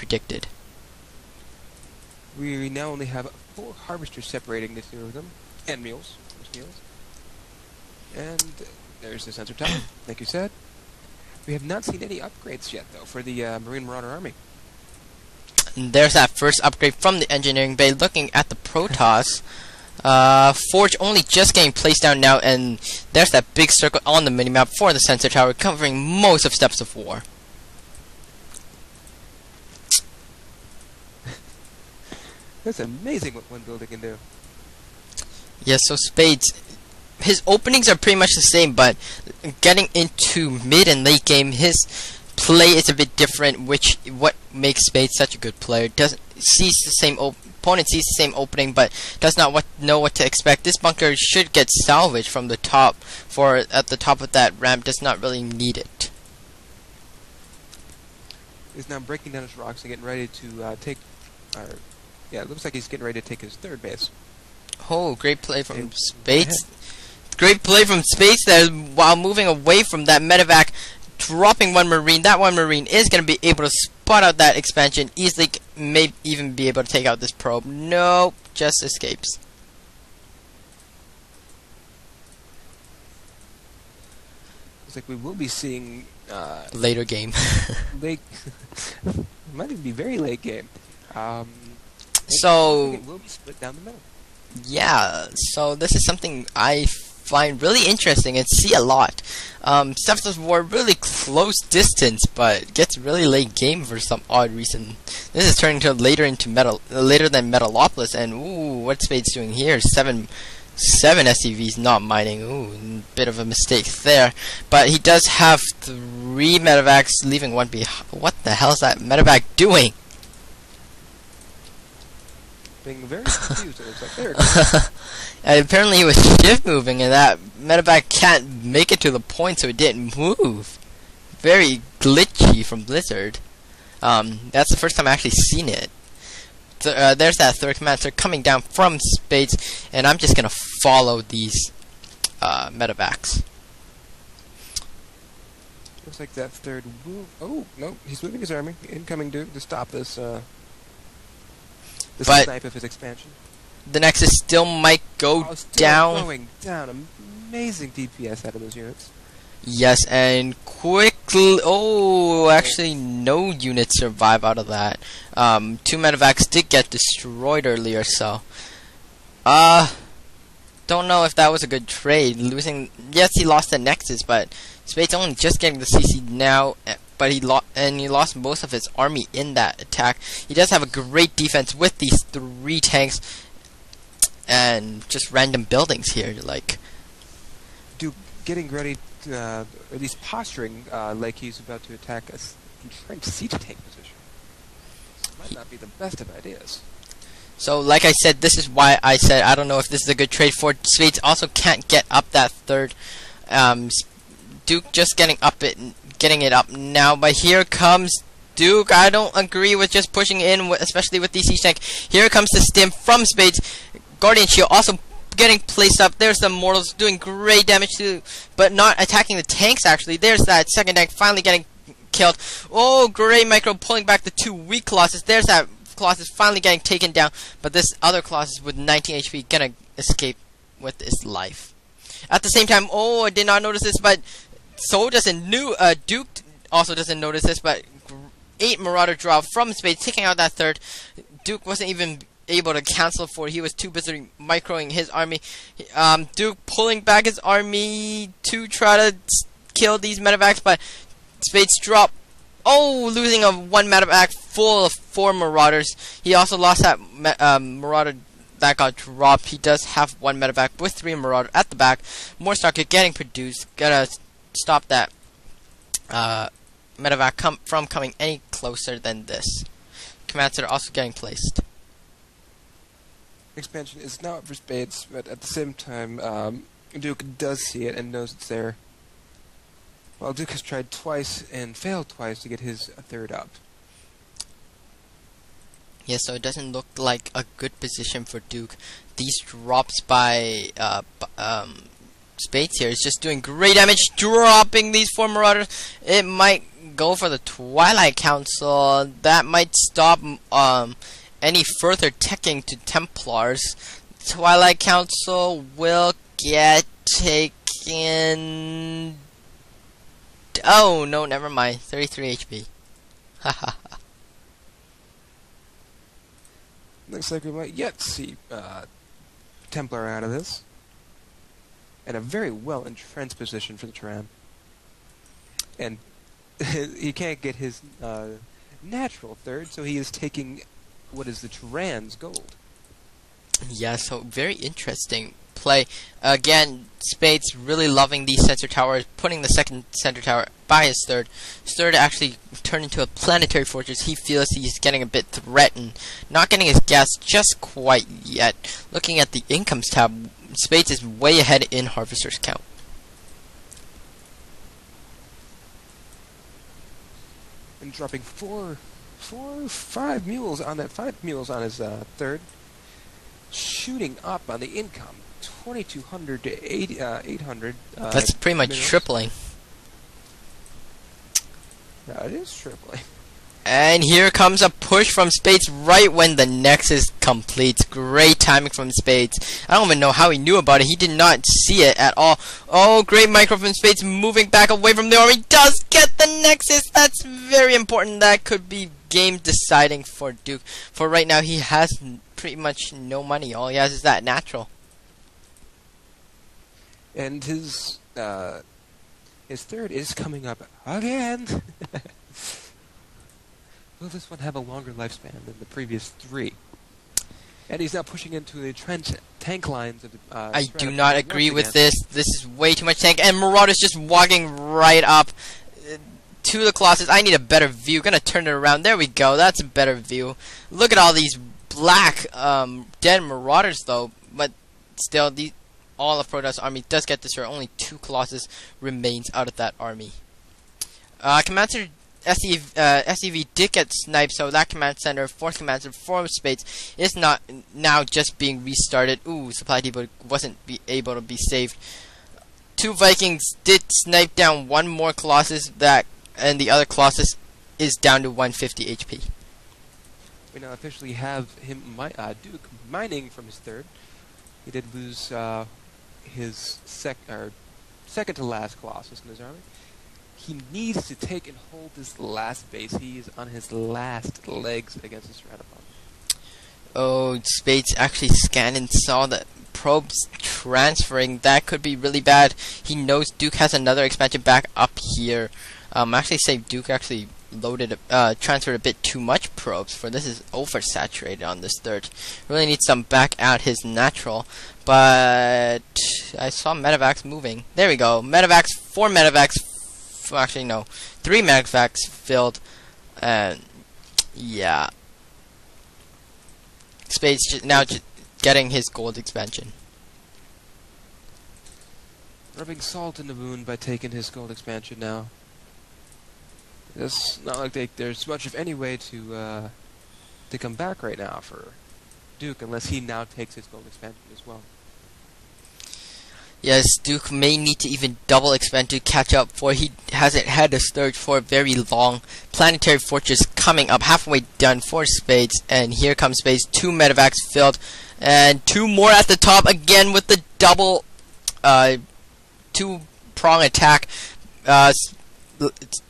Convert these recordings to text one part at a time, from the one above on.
predicted. We now only have 4 harvesters separating the two of them, and mules. And there's the sensor tower, like you said. We have not seen any upgrades yet, though, for the Marine Marauder Army. And there's that first upgrade from the engineering bay. Looking at the Protoss, Forge only just getting placed down now, and there's that big circle on the minimap for the sensor tower, covering most of Steps of War. That's amazing what one building can do. Yes, so Spades, his openings are pretty much the same, but getting into mid and late game, his play is a bit different, what makes Spades such a good player. Sees the same opponent sees the same opening, but does not know what to expect. This bunker should get salvaged from the top, for at the top of that ramp does not really need it. He's now breaking down his rocks and getting ready to take our... Yeah, it looks like he's getting ready to take his third base. Oh, great play from Spades. Great play from Spades there while moving away from that medevac, dropping one Marine. That one Marine is going to be able to spot out that expansion easily, may even be able to take out this probe. Nope, just escapes. Looks like we will be seeing... later game. late... might even be very late game. So... It will be split down the middle. Yeah, so this is something I find really interesting and see a lot. Steps of War really close distance, but gets really late game for some odd reason. This is turning to later than Metalopolis, and ooh, what's Spades doing here? Seven SCVs not mining. Ooh, bit of a mistake there. But he does have 3 medevacs, leaving one behind. What the hell is that medevac doing? Being very confused, it looks like. There it goes. And apparently he was shift moving, and that medevac can't make it to the point, so it didn't move. Very glitchy from Blizzard. That's the first time I actually seen it. So, there's that third command. They're coming down from Spades, and I'm just gonna follow these medevacs. Looks like that third will... Oh, no, he's moving his army. Incoming Duke to stop this, this snipe of his expansion. The Nexus still might go down. Going down. Amazing DPS out of those units. Yes, and quickly... Oh, actually no units survive out of that. 2 medevacs did get destroyed earlier, so... don't know if that was a good trade. Losing... Yes, he lost the Nexus, but Spades only just getting the CC now... But he lost most of his army in that attack. He does have a great defense with these 3 tanks and just random buildings here. Like, Duke getting ready, to, or at least posturing like he's about to attack a entrenched siege tank position. Might not be the best of ideas. So, like I said, this is why I said I don't know if this is a good trade for Spades. Also, can't get up that third. Duke just getting it up now, but here comes Duke. I don't agree with just pushing in, especially with the siege tank. Here comes the stim from Spades. Guardian Shield also getting placed up. There's the Mortals doing great damage too, but not attacking the tanks actually. There's that second tank finally getting killed. Oh, great micro pulling back the 2 weak Colossus. There's that Colossus finally getting taken down, but this other Colossus with 19 HP gonna escape with his life. At the same time, oh, I did not notice this, but so doesn't Duke also doesn't notice this, but 8 Marauder drop from Spades, taking out that third. Duke wasn't even able to cancel for it. He was too busy microing his army. Duke pulling back his army to try to kill these medevacs, but Spades drop. Oh, losing a 1 medevac full of 4 Marauders. He also lost that Marauder that got dropped. He does have 1 medevac with 3 Marauder at the back. More stock getting produced. Gonna stop that medevac from coming any closer than this. Commands are also getting placed. Expansion is now up for Spades, but at the same time, Duke does see it and knows it's there. While Duke has tried twice and failed twice to get his third up. Yeah, so it doesn't look like a good position for Duke. These drops by Spades here is just doing great damage, dropping these 4 Marauders. It might go for the Twilight Council. That might stop any further teching to Templars. Twilight Council will get taken. Oh no, never mind. 33 HP. Haha. Looks like we might yet see Templar out of this. And a very well entrenched position for the Terran. And he can't get his natural third, so he is taking what is the Terran's gold. Yeah, so very interesting play. Again, Spades really loving these center towers, putting the second center tower by his third. His third actually turned into a planetary fortress. He feels he's getting a bit threatened. Not getting his gas just quite yet. Looking at the incomes tab, Spades is way ahead in Harvester's count. And dropping 5 mules on that, 5 mules on his third. Shooting up on the income, 2,200 to 800. That's pretty much minerals. tripling. Yeah, it is tripling. And here comes a push from Spades right when the Nexus completes. Great timing from Spades. I don't even know how he knew about it. He did not see it at all. Oh, great micro from Spades, moving back away from the army. Does get the Nexus. That's very important. That could be game deciding for Duke. For right now, he has pretty much no money. All he has is that natural. And his third is coming up again. Will this one have a longer lifespan than the previous 3? And he's now pushing into the trench tank lines of the I do not agree with this. This is way too much tank. And Marauder's just walking right up to the Colossus. I need a better view. Gonna turn it around. There we go. That's a better view. Look at all these black dead Marauders though. But still, all of Protoss army does get destroyed. Only 2 Colossus remains out of that army. Command Center SEV did get sniped, so that command center, 4th command center for Spades, is not now just being restarted. Ooh, supply depot wasn't able to be saved. 2 Vikings did snipe down 1 more Colossus, and the other Colossus is down to 150 HP. We now officially have him, Duke, mining from his third. He did lose his second to last Colossus in his army. He needs to take and hold this last base. He is on his last legs against his Tyrannosaurus. Oh, Spades actually scanned and saw the probes transferring. That could be really bad. He knows Duke has another expansion back up here. Actually, say Duke actually transferred a bit too much probes, for this is oversaturated on this third. Really needs some back out his natural. But I saw medevacs moving. There we go. Medevacs, 4 medevacs. Actually, no, 3 medevacs filled. And yeah, Spades now getting his gold expansion. Rubbing salt in the wound by taking his gold expansion now. It's not like there's much of any way to come back right now for Duke, unless he now takes his gold expansion as well. Yes, Duke may need to even double expand to catch up, for he hasn't had a surge for very long. Planetary Fortress coming up, halfway done for Spades, and here comes Spades. 2 medevacs filled, and 2 more at the top again with the double 2-prong attack.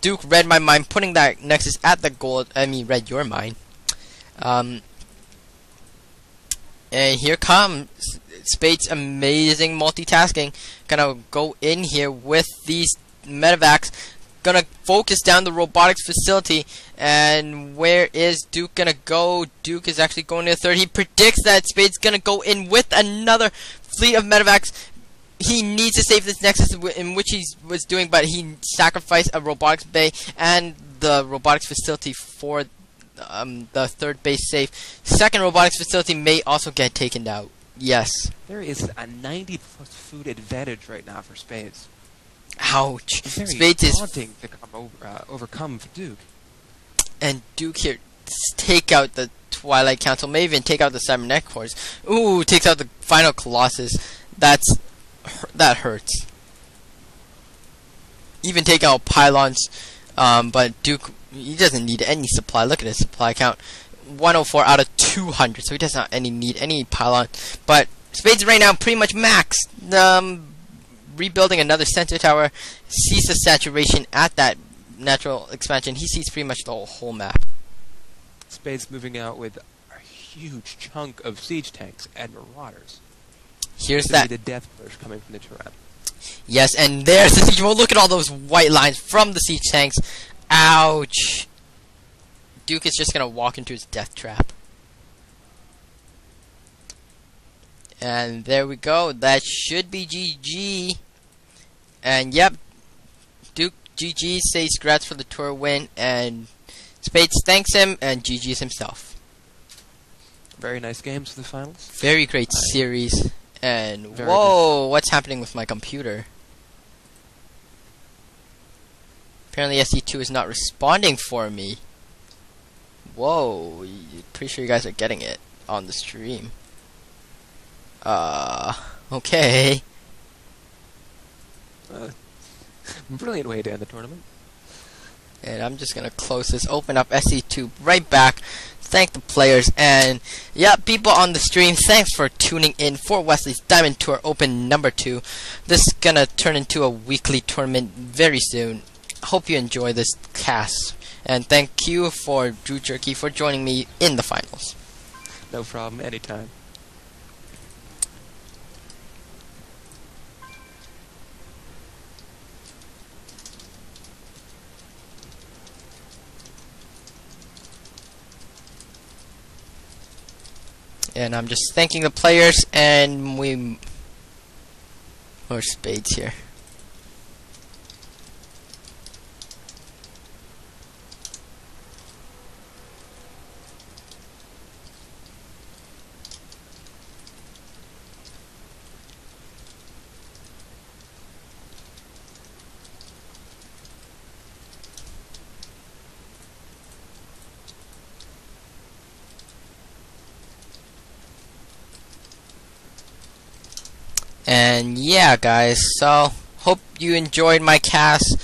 Duke read my mind, putting that Nexus at the gold. I mean, read your mind. And here comes Spades' amazing multitasking. Gonna go in here with these medevacs. Gonna focus down the robotics facility. And where is Duke gonna go? Duke is actually going to the third. He predicts that Spades gonna go in with another fleet of medevacs. He needs to save this Nexus, in which he was doing, but he sacrificed a robotics bay and the robotics facility for the third base safe. Second robotics facility may also get taken out. Yes. There is a 90+ food advantage right now for Spades. Ouch. Very Spades is daunting to overcome for Duke. And Duke here take out the Twilight Council, may even take out the Cybernetic Cores. Ooh, takes out the final Colossus. That's that hurts. Even take out pylons, but Duke, he doesn't need any supply. Look at his supply count, 104 out of 200, so he does not need any pylon. But Spades right now pretty much maxed. Rebuilding another sensor tower, sees the saturation at that natural expansion. He sees pretty much the whole map. Spades moving out with a huge chunk of siege tanks and marauders. Here's This will that. be the death push coming from the Terran. Yes, and there's the siege wall. Look at all those white lines from the siege tanks. Ouch. Duke is just gonna walk into his death trap. And there we go. That should be GG. And yep, Duke GG says congrats for the tour win, and Spades thanks him and GG's himself. Very nice games for the finals. Very great series. And Very whoa, what's happening with my computer? Apparently SE2 is not responding for me. Whoa, pretty sure you guys are getting it on the stream. Okay. Brilliant way to end the tournament. And I'm just gonna close this, open up SE2 right back, thank the players, and yeah, people on the stream, thanks for tuning in for Wysley's Diamond Tour Open number 2. This is gonna turn into a weekly tournament very soon. Hope you enjoy this cast, and thank you for droodjerky for joining me in the finals. No problem, anytime. And I'm just thanking the players, and we... More Spades here. And yeah, guys, so hope you enjoyed my cast.